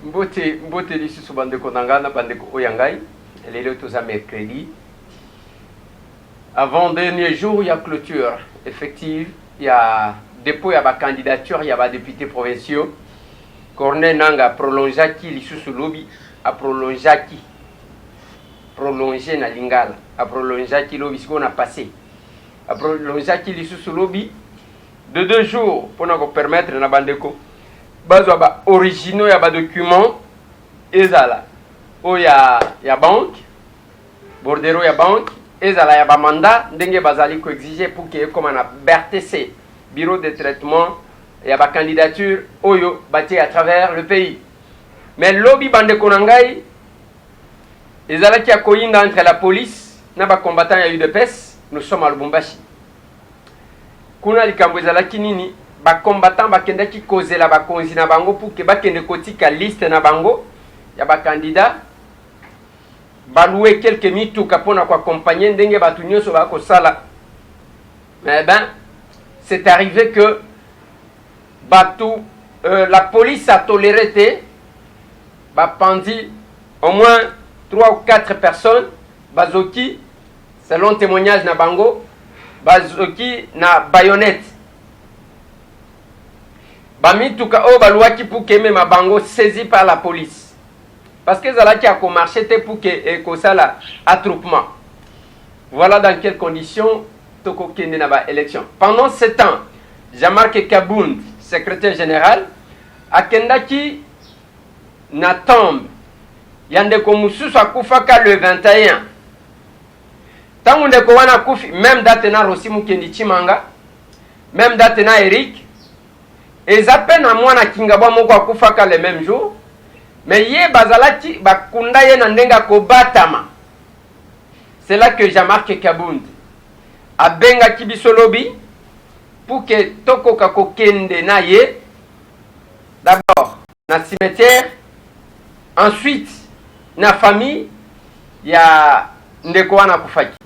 Mbote lisusu bandeko nangana bandeko oyangai. Lelo toza mercredi. Avant-dernier jour, il y a clôture effective. Il y a dépôt, il y a candidature, il y a députés provinciaux. Corneille Nanga prolongaki lisusu lobby a prolongaki. Prolonger na lingala. A prolongaki lobby ce qu'on a passé. A prolongaki lisusu lobby de 2 jours pour nous permettre na bandeko. Bazo ba originaux ya ba documents ezala. O ya banque. Bordero ya banque. Ezala ya ba mandat ndenge bazali ko exiger pour que comme na BRTC bureau de traitement ya ba candidature oyo bâti à travers le pays. Mais lobby bande konangai ezala ki akoyinda entre la police na ba combattant ya UDPS, nous sommes à Lubumbashi. Kuna likambo ezala ki nini ba combattant bakenda ki kozela ba konzi na bango pour que bakende kotika liste na bango ya ba candidat balouer quelques mituka pona ko accompagner ndenge batu nyoso ba ko sala. Mais ben c'est arrivé que la police a toléré bapandi au moins 3 ou 4 personnes bazoki selon témoignage na bango bazoki na baïonnette bamituka o balouaki pour que même bango saisi par la police. Parce que Zalaki a marché pour que ça la attroupement. Voilà dans quelles conditions Toko Kende na ba élection. Pendant ce temps, Jean-Marc Kabound, secrétaire général, a Kendaki na tombe. Yandeko Mususu a Koufaka le 21. Tant ndeko wana Koufi, même date na Rosimu Kendi Chimanga, même date na Eric, et zapen à moi na Kingabwa moko a Koufaka le même jour. Mais ye bazalaki bakunda ye na ndenga kobatama. C'est là que Jean-Marc Kabound a benga kibiso lobby pour que toko kako kende na ye d'abord na cimetière, ensuite na famille ya ndeko wana kufaki.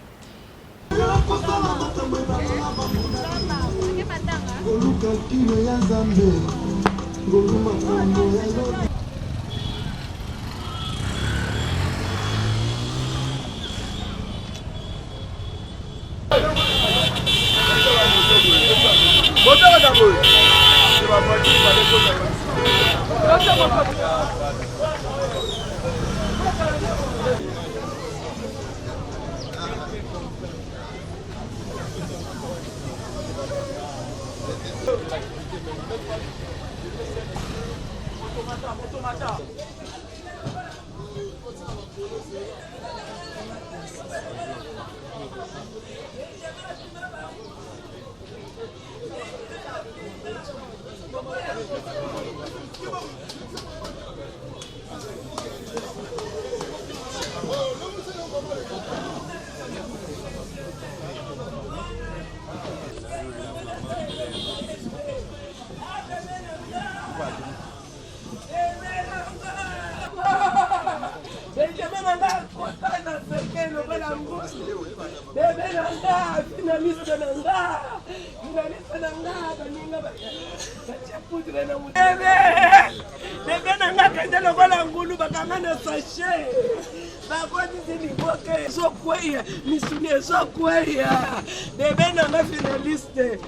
Finaliste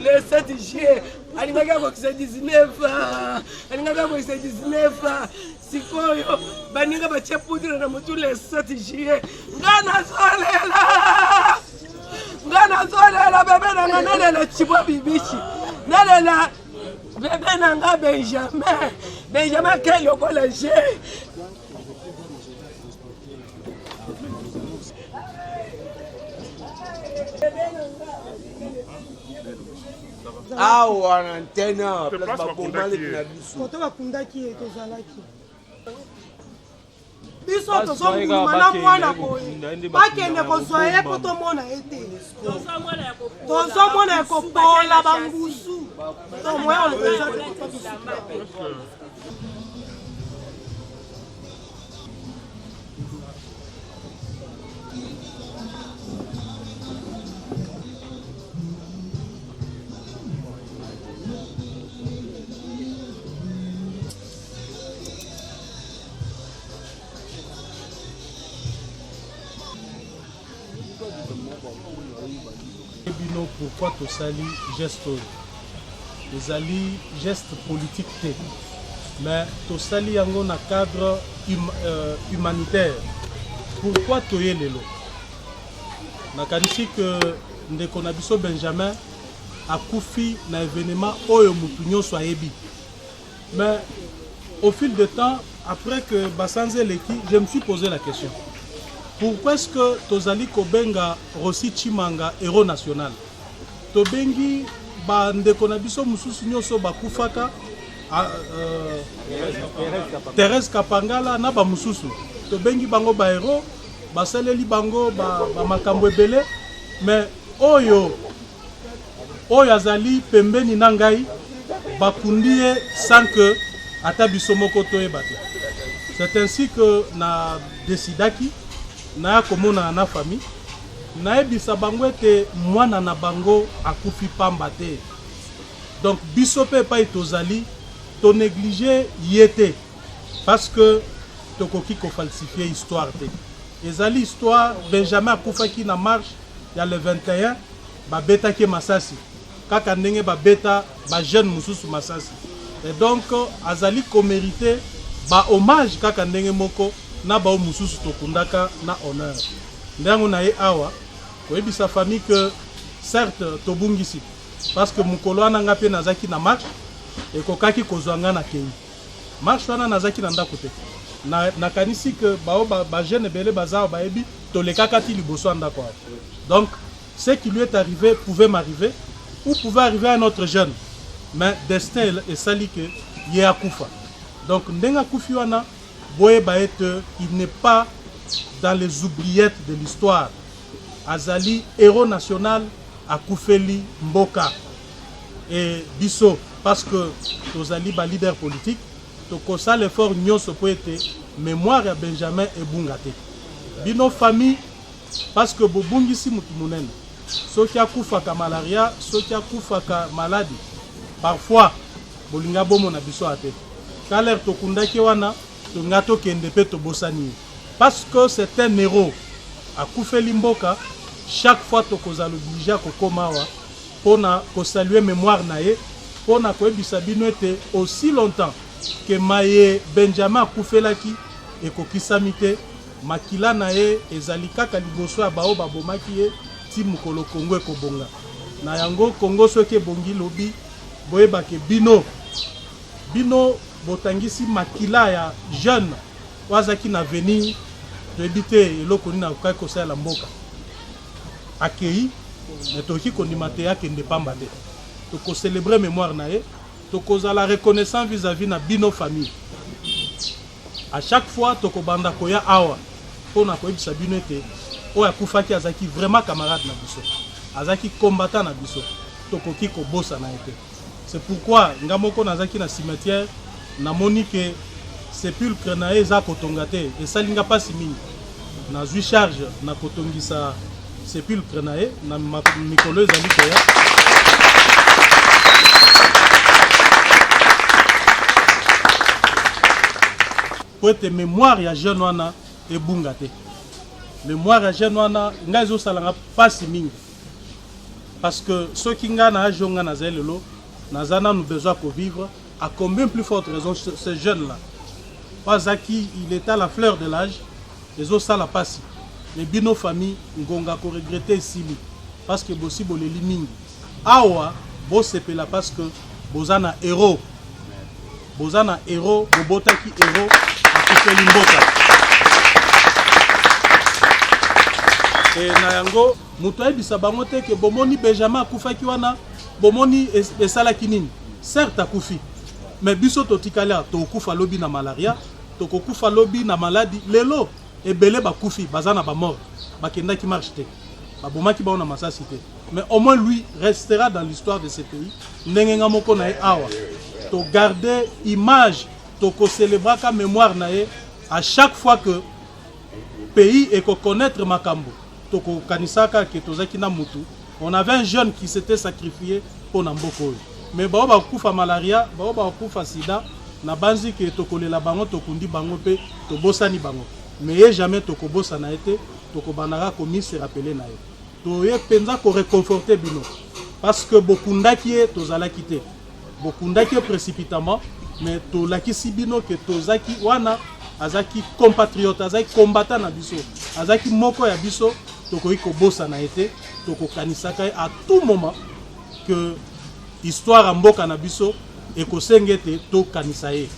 le 7 juillet alingaka ko 19 alingaka ko 19 sikoyo baninga bache poudre na mutu le 7 juillet ngana solela bebe na ngana le chibo bibichi nalela bebe na nga Benjamin Kello collège. Ah, on antenne, biso tozonguluma na mwana boye bakende kosoye po tomona ete tozomona ekopola bangusu tomoya oleza Bino pourquoi to sali geste ezali geste politique te mais to sali yango na cadre humanitaire. Pourquoi to yelelo nakanisi que ndeko na biso Benjamin akufi na événement oyo mutu nyonso ayebi. Mais au fil du temps, après que Basanze Leki, je me suis posé la question. Pourquoi est-ce que Tozali Kobenga Rossi Chimanga héros national? Tobengi bandeko na biso mususu nyonso bakufaka Thérèse Kapangala na ba mususu. Tobengi bango ba héros, basaleli bango ba makambo ebele, mais oyo azali pembeni na ngai bakundie sans que ata biso moko toyeba te. C'est ainsi que na desidaki na komona na famille na ebisa bango ete mwana na bango akufi pamba te. Donc biso pe pa etozali to négliger yete parce que tokoki ko falsifier histoire te. Ezali histoire Benjamin akufaki na marche ya le 21 ba beta ke masasi kaka ndenge ba beta ba jeune mususu masasi. Et donc azali ko mériter ba hommage kaka ndenge moko na ba mususu tokundaka na honneur. Ndango na ye awa ko ebisa famille que certes tobungisi parce que mukolo wana ngape nazaki na marche et kokaki kozwanga na kei. Marche wana nazaki na ndako te. Na kanisi que ba jeune belé bazao ba ebi tolekaka ti liboso ndako. Donc ce qui lui est arrivé pouvait m'arriver ou pouvait arriver à un autre jeune. Mais destin est sali que yé akufa. Donc ndenga kufi wana boye baete il n'est pas dans les oubliettes de l'histoire. Azali héros national akufeli mboka. Et biso parce que tozali ba leader politique tokosa l'effort nyonso po ete mémoire ya Benjamin ebungate. Bino famille parce que bobungisi mutu munene. Soki akufaka malaria, soki akufaka maladie. Parfois, bolinga bomo na biso ate. Kaler tokundaki wana, tongato kende pe tobosani. Parce que c'est un héros. Akufeli mboka, chaque fois tokoza l'obligé kokomawa pona ko saluer mémoire na ye, pona ko ebisa bino ete aussi longtemps que maye Benjamin akufelaki et kokisamite makila na ye ezali kaka liboso ya bao babomaki ye ti mukolo Kongo ekobonga. Na yango Kongo soki ebongi lobi boyeba ke bino botangisi makila ya jeune wazaki na venir toebite eloko nini akoki kosala mboka akei netoki kondima te akende pamba te tokocélébrer mémoire na ye tokozala reconnaissant vis-à-vis na bino famille. À chaque fois tokobanda koya awa pona koyebisa bino ete oyo akufaki azaki vraiment camarade na biso azaki combattant na biso tokoki kobosa na ete. C'est pourquoi ngamoko nazaki na cimetière namoni ke sépulcre na eza kotonga te esalinga pasi mingi nazwi charge na kotongisa sépulcre na ye na mikolo ezali koya po ete mémoire ya jeune wana ebunga te. Mémoire ya jeune wana ngai ezosalanga pasi mingi parce que soki nga na ajo nga nazali lelo nazana nous besoin de vivre à combien plus forte raison ce jeune là Pazaki il est à la fleur de l'âge les autres ça la passe les bino famille ngonga ko regretter sili parce que bossi boleli mingi awa bo sepela parce que bozana héros bobotaki héros akufeli mboka et na yango muto ayebisa bango te ke bomoni Benjamin akufaki wana bomoni esalaki nini. Certes akufi mais biso totikala tokufa lobi na malaria tokokufa lobi na maladie lelo ebele bakufi bazana ba mort bakendaki marche te babomaki baona masasi te mais au moins lui restera dans l'histoire de ce pays ndenge nga moko na ye awa to garder image toko célébrer ka mémoire na ye à chaque fois que pays et ko connaître makambo toko kanisaka ke tozaki na mutu. On avait un jeune qui s'était sacrifié pour Namboko. Mais bao ba kufa malaria, bao ba kufa sida, na banzi ke tokolela bango tokundi bango pe tobosani bango. Mais jamais tokobosa na été, tokobanara komi se rappeler na ye. toye penza ko réconforter bino parce que bokundaki e tozalaki te bokundaki précipitamment mais tolakisi bino que tozaki wana azaki compatriote azaki combattant na biso azaki moko ya biso tokoki kobosana ete tokokanisaka à tout moment que histoire ya mboka na biso ekosenga ete tokanisa ye.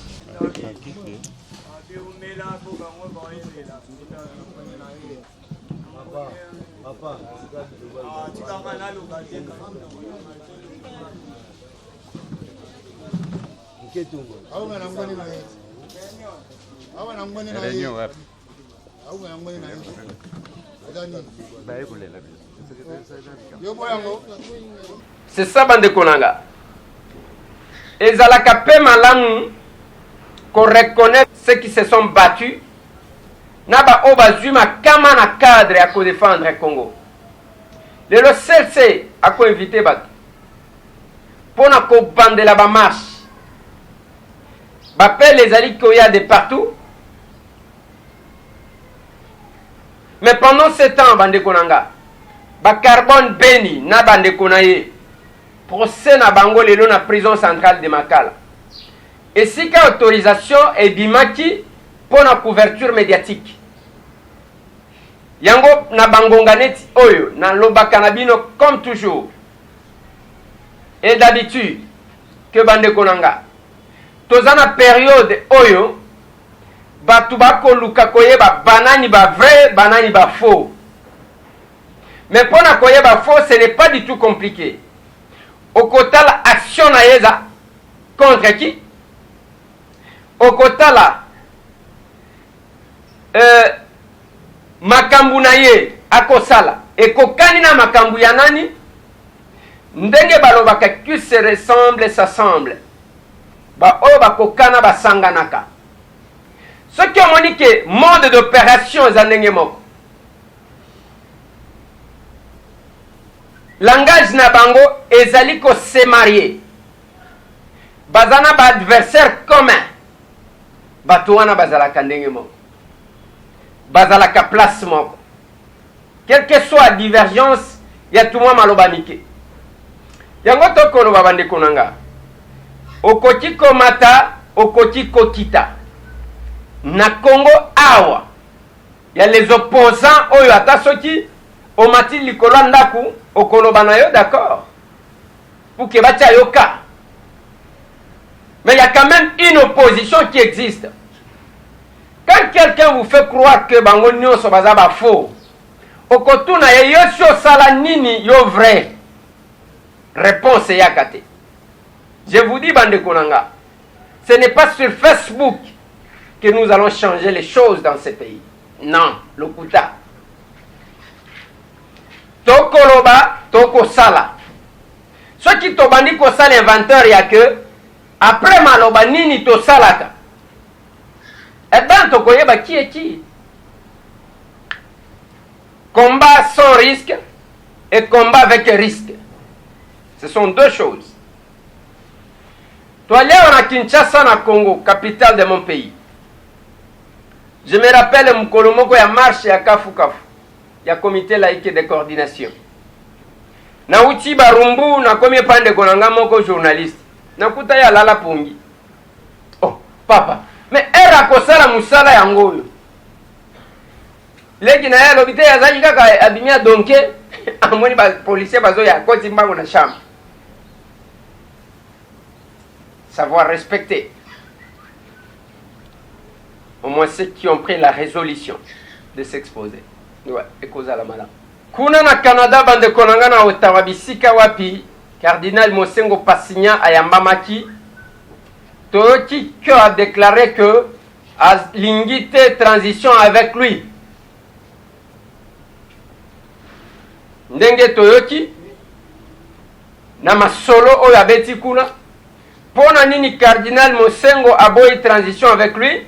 C'est ça, bande konanga. Ezalaka pe malamu qu'on reconnaît ceux qui se sont battus. Naba obazuma kama na cadre à défendre le Congo. Le CLC a quoi invité bat. Pour na ko bande la ba marche. Bapel les alliés qu'il y a de partout. Mais pendant ce temps, bande konanga, ba carbone beni na bande konaye. Procès na bango lelo na prison centrale de Makala. Et si ka autorisation et bimaki pour la couverture médiatique. Yango na bangonga neti oyo na loba kanabino comme toujours. Et d'habitude que bande konanga. Tozana période oyo batu bako luka koyeba banani ba vrai, banani ba faux. Mais pour na koyeba faux, ce n'est pas du tout compliqué. Au côté la action na yeza contre qui? Au côté la makambu na ye akosala ekokani na makambu ya nani ndenge balobaka qui se ressemble s'assemble ba oyo bakokana basanganaka soki omoni ke mode d'opération eza ndenge moko langage na bango ezali ko se marier bazana ba adversaire commun bato wana bazalaka ndenge moko bazalaka place moko quelle que soit la divergence ya tout moi maloba mike yango tokoloba bandeko nanga okoki komata okoki kokita na Congo awa ya les opposants oyo ata soki omati likolo ndaku okoloba na yo d'accord pour que batia yoka mais il y a quand même une opposition qui existe. Quand quelqu'un vous fait croire que bango nyonso baza ba faux okotuna ye yo sio sala nini yo vrai réponse yakate. Je vous dis bande konanga, ce n'est pas sur Facebook que nous allons changer les choses dans ce pays. Non, lokuta. Tokoloba, toko sala. Ce qui tobandi ko sala inventeur ya que après maloba nini to salaka. Eh bien, tokoyeba qui est qui. Combat sans risque et combat avec risque. Ce sont deux choses. Toi, là, on a Kinshasa, na Congo, capitale de mon pays. Je me rappelle Mkolomoko ya marche ya Kafu Kafu. Ya comité laïque de coordination. Na uti barumbu na komi pande konanga moko journaliste. Na kuta ya lala pongi. Oh, papa. Mais era kosala musala yango yo. Leki na ya lobite ya zaji kaka abimia donke amoni ba policier bazo ya koti mbango na chambre. Savoir respecter. Au moins ceux qui ont pris la résolution de s'exposer. Ouais, et cause à la malade. Kuna na Canada bande konanga na Ottawa bisika wapi Cardinal Mosengo Passigna ayambamaki Toyoki a déclaré que a l'ingité transition avec lui. Ndenge Toyoki na masolo oyo abeti kuna pona nini Cardinal Mosengo a boyi transition avec lui?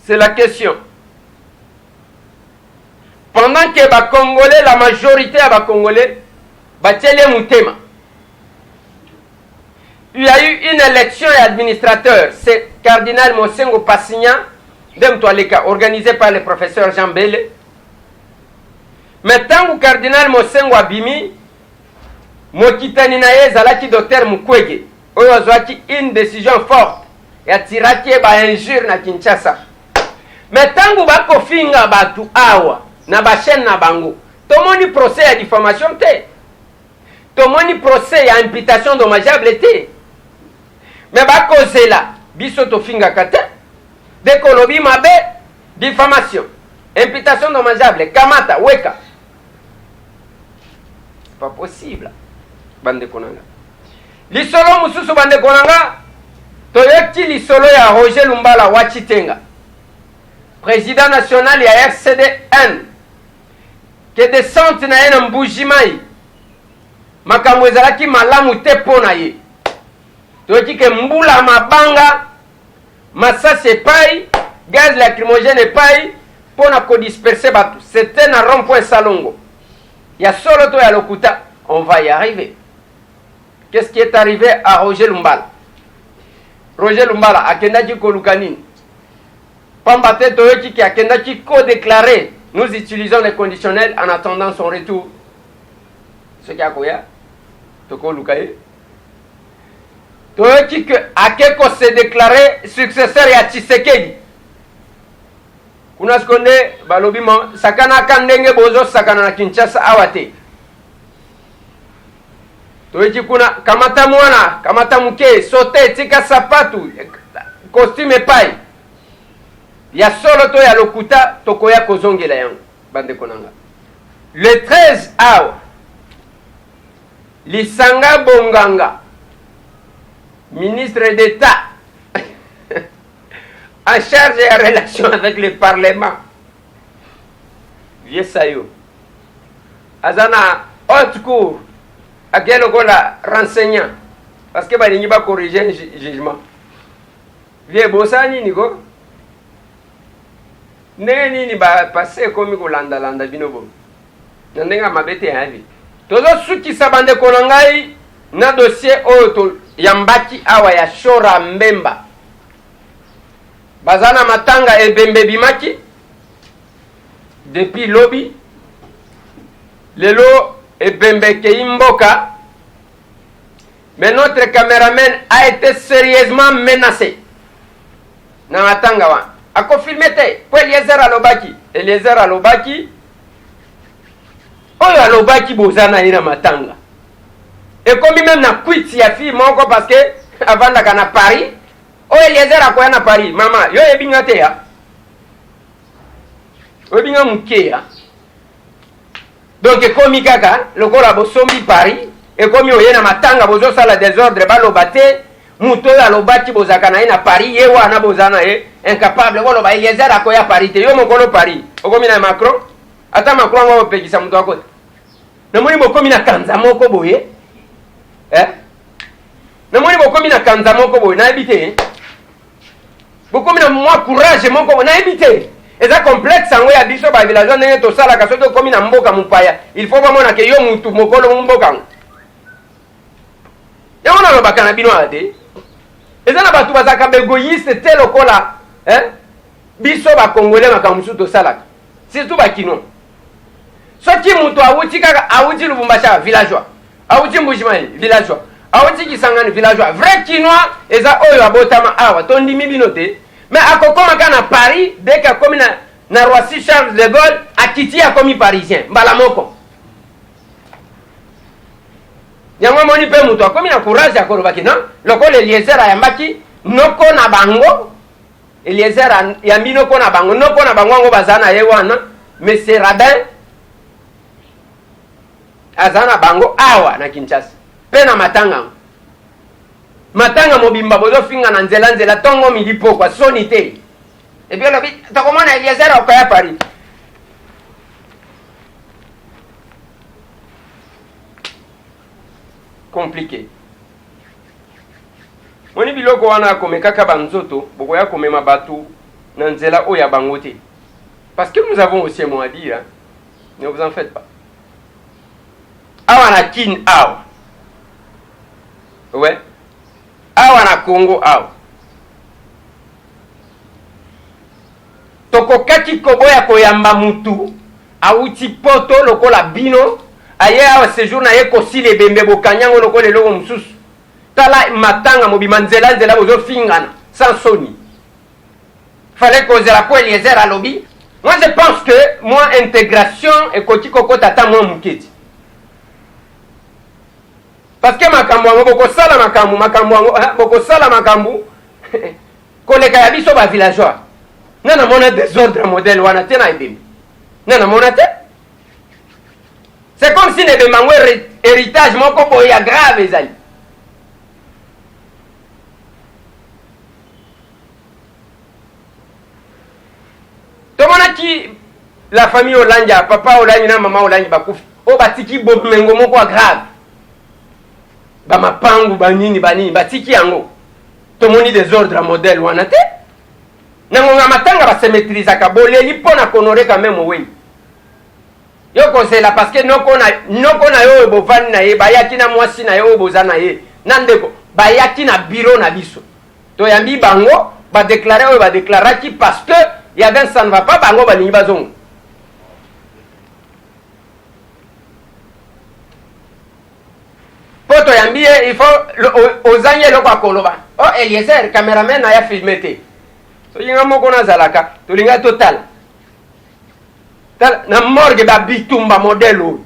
C'est la question. Pendant que les Congolais, la majorité des Congolais, batiele mutema. Il y a eu une élection et administrateur, c'est Cardinal Mosengo Passigna, organisé par le professeur Jean Bele. mais tangu cardinal Mosengo abimi mokitani na ye ezalaki docteur Mukwege oyo azwaki une décision forte yatiraki ba injure na Kinshasa. Mais tangu bakofinga batu awa na bachaîne na bango tomoni procès ya diffamation te, tomoni procès ya imputation dommageable te, mais bakozela biso tofingaka te de kolobi mabe diffamation imputation dommageable kamata weka. C'est pas possible bande konanga. Lisolo mususu bande konanga toyoki lisolo ya Roger Lumbala wa Chitenga, président national ya RCD1, ke descente na ye na Mbujimai makambo ezalaki malamu te mpo na ye. Toyoki ke mbula mabanga masasi epai gaz lacrymogène epai mpo na kodisperse bato. C'était na rond-point Salongo ya solo to ya lokuta. On va y arriver. Qu'est-ce qui est arrivé à Roger Lumbala? Roger Lumbala akendaki koluka nini? Pamba te toyoki ki akendaki co-déclarer. Nous utilisons les conditionnels en attendant son retour. Ce qui a koya toko lukaye. Toyoki que akeko se déclarer successeur ya Tshisekedi. Kuna skonde balobi mo sakana kandenge bozo sakana na Kinshasa awate. Toyoki kuna kamata mwana kamata muke sote tika sapatu costume pai ya solo to ya lokuta tokoya kozongela yango bande konanga. Le 13 awa Lisanga Bonganga, ministre d'État en charge des relations avec le Parlement, vieux sayo azana haute cour à quel la renseignant parce que balingi ba corriger jugement vieux bosani niko neni ni ba passer comme ko landa landa binobo ndenga mabete havi tozo suki sabande konangai na dossier oyo yambaki awa ya Shora Mbemba bazana matanga ebembe bimaki depuis lobby lelo ebembe ke imboka. Mais notre caméraman a été sérieusement menacé na matanga wa ako filmete po Eliezer alobaki oyo alobaki bozana ina matanga et comme même na quit ya fille moko parce que avanda kana Paris oyo Eliezer akoya na Paris mama yo ebinga te ya obinga mukeya donc ekomi kaka lokola bosombi Paris ekomi oye na matanga bozo sala désordre baloba te muto oyo alobaki bozaka na ye na Paris ye wana bozana ye incapable koloba Eliezer akoya Paris te yo mokolo Paris okomi na Macron ata Macron ngo opekisa muto akota namoni bokomi na kanza moko boye namoni bokomi na kanza moko boye na ebite bokomi na moi courage moko na ebite eza complexe sango ya biso ba village ndenge to sala ka soto komi na mboka mupaya il faut vraiment que yo mutu mokolo mboka ya ona lo bakana bino ate eza na batu bazaka begoyiste te lokola biso ba congolais makamusu to sala surtout ba kino soki mutu awuti kaka awuti Lubumbashi villageois awuti Mbujimai villageois awuti Kisangani villageois vrai kinois eza oyo abotama awa tondimi bino te. Mais akokoma kana Paris dès que comme na Roissy Charles de Gaulle akiti a commis parisien mbala moko yango moni pe muto akomi na courage akolobaki non lokola Eliezer ayambaki noko na bango Eliezer yambi noko na bango ngo bazana ye wana monsieur Rabin azana bango awa na Kinshasa pe na matanga mobimba bozo finga na nzela tongo milipo kwa soni te et puis lobi takomona Eliezer akoya Paris compliqué moni biloko wana komekaka banzoto bokoya komema batu na nzela oya bango te parce que nous avons aussi un mot à dire ne vous en faites pas awa na kin awa ouais awa na Congo awa tokokaki koboya koyamba mutu auti poto lokola bino aye awa séjour na ye kosila ebembe bokanyango lokola eloko mosusu tala matanga mobima nzela bozofingana sans soni fallait kozela po Eliezer alobi. Moi je pense que moi intégration ekoti kokota ata mwa moketi parce que makambo yango bokosala makambo koleka ya biso ba villageois nana mona désordre modèle wana te na ebembe nana mona te. C'est comme si ne demango héritage moko boye ya grave ezali. Tomonaki la famille Olanja, papa Olanja na mama Olanja bakufi. O batiki bomengo moko grave. Ba mapangu banini batiki yango. Tomoni désordre modèle wana te. Nangonga matanga ba se maîtriser ka boleli pona honorer quand même oui. Yoko c'est là parce que noko na yo bovani na ye bayaki na mwasi na yo bozana ye. Nandeko bayaki na bureau na biso. To yambi bango ba déclarer o ba déclaraki parce que il y avait ça ne va pas bango baningi bazongo. Poto yambi il faut ozanye loko akoloba. Oh Eliezer cameraman na ya filmé. So yinga moko na zalaka to linga total. Na morgue ba bitumba modelo.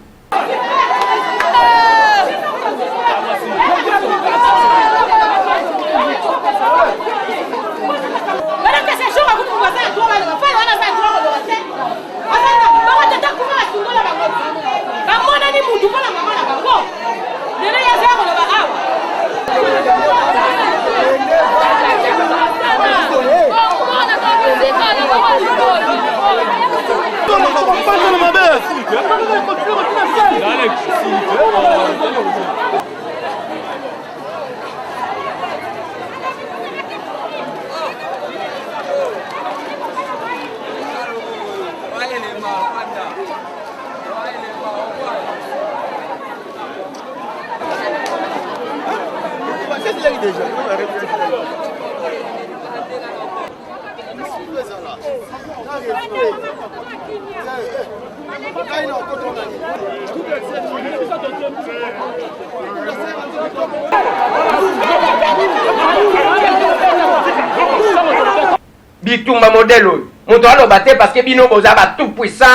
Bitumba modèle moto aloba te parce que bino boza ba tout puissant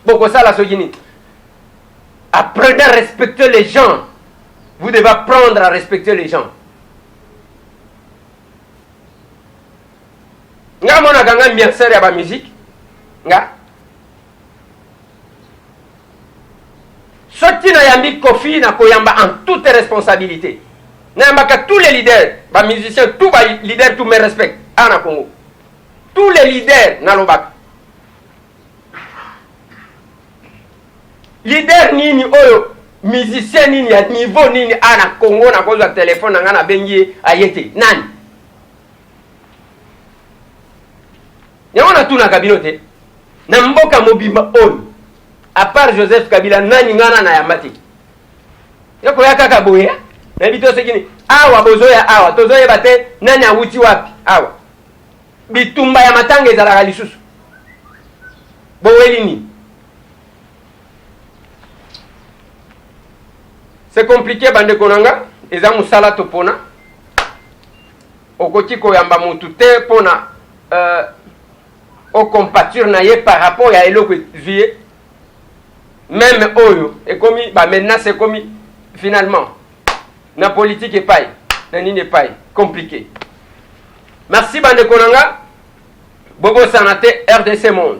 boko sala sogini. Apprenez à respecter les gens. Vous devez apprendre à respecter les gens. Nga mona ganga bien sérieux ba musique. Nga Soti na yambi Kofi na koyamba en toute responsabilité. Na yamba ka tous les leaders, ba musiciens, tous ba leaders, tous mes respects. Ana Congo. Tous les leaders na lobaka. Leader nini oyo, musicien nini ya niveau nini ana Congo na kozo téléphone na ngana bengi ayete. Nani? Yona tuna kabinote. Na mboka mobimba oyo. À part Joseph Kabila nani ngana na yamati. Yoko yakaka boya. Na bito sekini awa bozoya awa tozoye bate nani awuti wapi awa. Bitumba ya matanga ezalaka lisusu. Bowelini. C'est compliqué bande konanga eza musala topona. Okoti koyamba mutu te pona au compatir na ye par rapport à eloko vie. Même oyo et comme maintenant c'est comme finalement na politique est pas na nini pas compliqué. Merci bande konanga bobo sanate RDC monde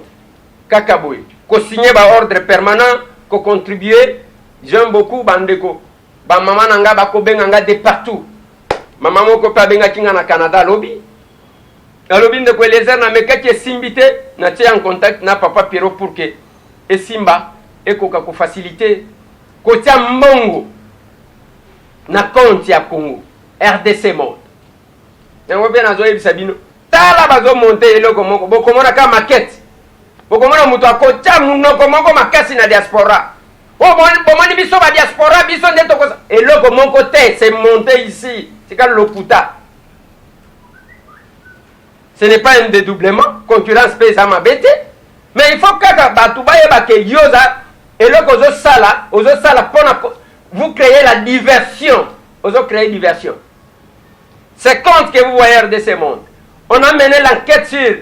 kakaboy ko signer ba ordre permanent ko contribuer j'aime beaucoup bande ko ba mama nanga ba ko benga de partout mama moko pa benga kinga na Canada lobby lobby de ko Eliezer na mekaki simbité na tie en contact na papa Pierrot pour que et simba ekoka ko faciliter kotia mbongo na compte ya Congo RDC monde yango bien azo yebisa bino tala bazo monter eloko moko bokomona ka maquette bokomona mutu akotia munoko moko makasi na diaspora bomoni biso ba diaspora biso ndeto kosa eloko moko te c'est monté ici c'est comme lokuta. Ce n'est pas un dédoublement concurrence pesa mabete Mais il faut que Batoubaye Bake Yosa et le Ozo Sala vous créez la diversion. Ozo créer diversion. C'est contre que vous voyez RDC Monde. On a mené l'enquête sur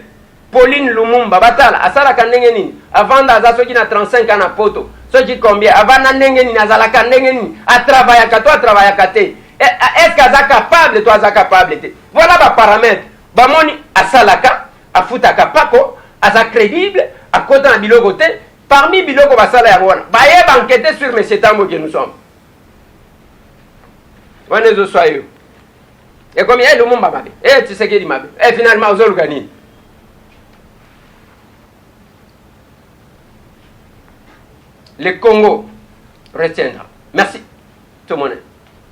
Pauline Lumumba Batala, Asala Kandengeni, avant d'Azasoki na 35 ans à Poto. Soki combien? Avant Nangeni, Azala Kandengeni, à travailler à toi, à travailler à Kate. Est-ce qu'Aza capable, toi, Aza capable? Voilà les paramètres. Bamoni, Asalaka, Afutaka Pako, Aza crédible, à côté de Bilogote, parmi Bilogo Basala Yarwana. Baye enquêter sur M. Tambo que nous sommes. On est au soyeux. Et comme il y a le monde, tu sais qu'il dit, et finalement, aux organisations. Le Congo retiendra. Merci. Tout le monde.